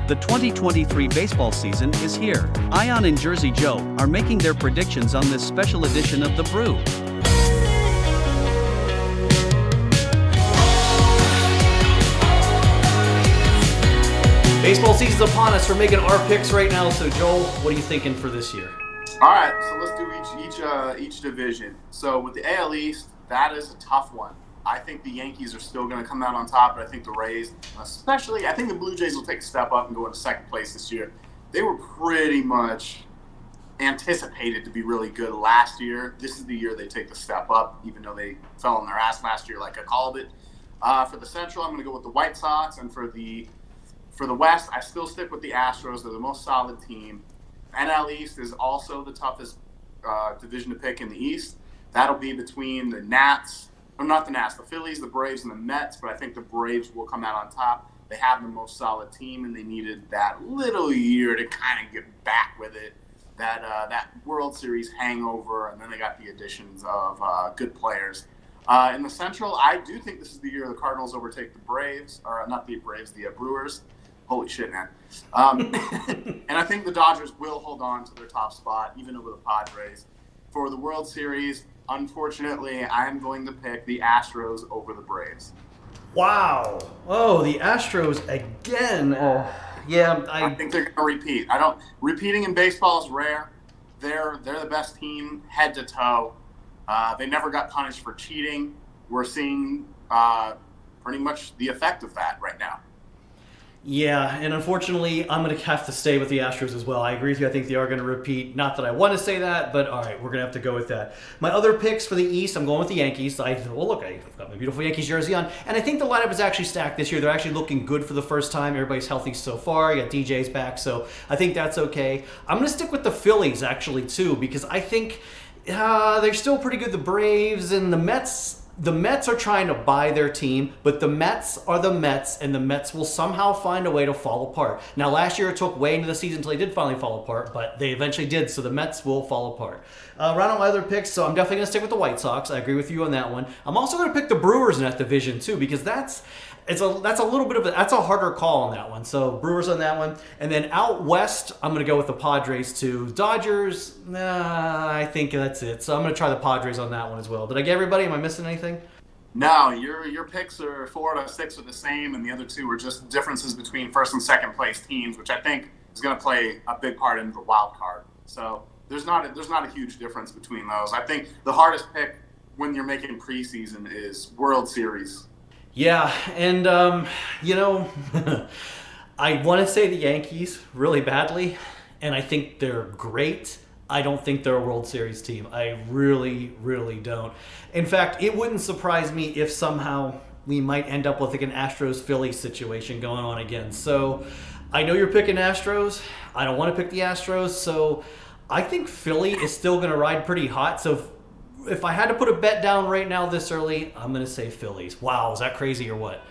The 2023 baseball season is here. Ion and Jersey Joe are making their predictions on this special edition of the Brew. Baseball season's upon us. We're making our picks right now. So, Joel, what are you thinking for this year? All right, so let's do each division. So with the AL East, that is a tough one. I think the Yankees are still going to come out on top, but I think the Rays, especially, I think the Blue Jays will take a step up and go into second place this year. They were pretty much anticipated to be really good last year. This is the year they take the step up, even though they fell on their ass last year, like I called it. For the Central, I'm going to go with the White Sox, and for the West, I still stick with the Astros. They're the most solid team. NL East is also the toughest division to pick in the East. That'll be between the the Phillies, the Braves, and the Mets, but I think the Braves will come out on top. They have the most solid team, and they needed that little year to kind of get back with it, that World Series hangover, and then they got the additions of good players. In the Central, I do think this is the year the Cardinals overtake the Braves, or not the Braves, the Brewers. Holy shit, man. And I think the Dodgers will hold on to their top spot, even over the Padres. For the World Series, unfortunately, I'm going to pick the Astros over the Braves. Wow. Oh, the Astros again. Oh, yeah. I think they're going to repeat. Repeating in baseball is rare. They're the best team head to toe. They never got punished for cheating. We're seeing pretty much the effect of that right now. Yeah, and unfortunately, I'm going to have to stay with the Astros as well. I agree with you. I think they are going to repeat. Not that I want to say that, but all right, we're going to have to go with that. My other picks for the East, I'm going with the Yankees. I've got my beautiful Yankees jersey on, and I think the lineup is actually stacked this year. They're actually looking good for the first time. Everybody's healthy so far. You got DJ's back, so I think that's okay. I'm going to stick with the Phillies, actually, too, because I think they're still pretty good. The Braves and the Mets. The Mets are trying to buy their team, but the Mets are the Mets, and the Mets will somehow find a way to fall apart. Now, last year it took way into the season until they did finally fall apart, but they eventually did, so the Mets will fall apart. Round on my other picks, so I'm definitely going to stick with the White Sox. I agree with you on that one. I'm also going to pick the Brewers in that division, too, because that's a harder call on that one. So Brewers on that one. And then out west, I'm going to go with the Padres too. Dodgers, I think that's it. So I'm going to try the Padres on that one as well. Did I get everybody? Am I missing anything? No, your picks are 4 out of 6 are the same, and the other 2 are just differences between first and second place teams, which I think is going to play a big part in the wild card. So there's not a huge difference between those. I think the hardest pick when you're making preseason is World Series. Yeah, and, I want to say the Yankees really badly, and I think they're great. I don't think they're a World Series team. I really, really don't. In fact, it wouldn't surprise me if somehow we might end up with like an Astros-Phillies situation going on again. So I know you're picking Astros. I don't want to pick the Astros, so I think Philly is still going to ride pretty hot. So if I had to put a bet down right now this early, I'm going to say Phillies. Wow, is that crazy or what?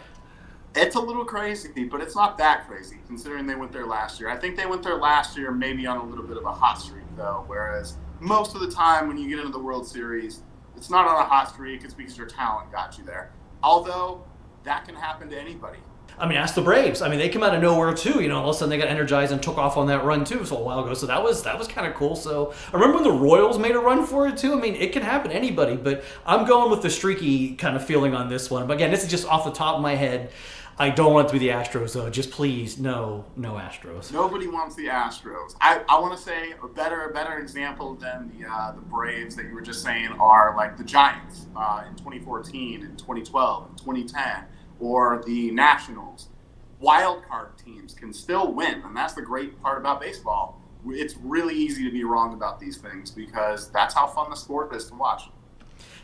It's a little crazy, but it's not that crazy considering they went there last year. I think they went there last year maybe on a little bit of a hot streak, though, whereas most of the time when you get into the World Series, it's not on a hot streak. It's because your talent got you there. Although that can happen to anybody. I mean, ask the Braves. I mean, they came out of nowhere too. All of a sudden they got energized and took off on that run too. So a while ago, so that was kind of cool. So I remember when the Royals made a run for it too. I mean, it can happen to anybody, but I'm going with the streaky kind of feeling on this one. But again, this is just off the top of my head. I don't want it to be the Astros though. Just please, no Astros. Nobody wants the Astros. I want to say a better example than the Braves that you were just saying are like the Giants in 2014 and 2012 and 2010. Or the Nationals. Wild card teams can still win, and that's the great part about baseball. It's really easy to be wrong about these things because that's how fun the sport is to watch.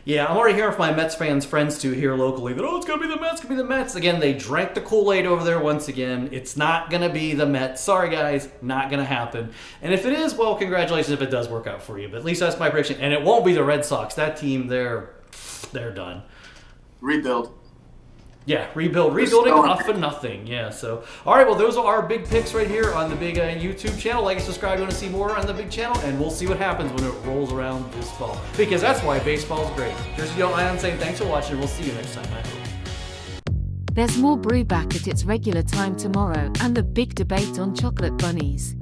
Yeah, I'm already hearing from my Mets fans, friends too, here locally that, it's going to be the Mets, it's going to be the Mets. Again, they drank the Kool-Aid over there once again. It's not going to be the Mets. Sorry, guys, not going to happen. And if it is, well, congratulations if it does work out for you. But at least that's my prediction. And it won't be the Red Sox. That team, they're done. Rebuild. Yeah, rebuilding off of nothing. Yeah, so all right, well, those are our big picks right here on the big YouTube channel. Like and subscribe if you want to see more on the big channel, and we'll see what happens when it rolls around this fall, because that's why baseball's great. Jersey Joe Ion saying thanks for watching. We'll see you next time. I hope. There's more Brew back at its regular time tomorrow, and the big debate on chocolate bunnies.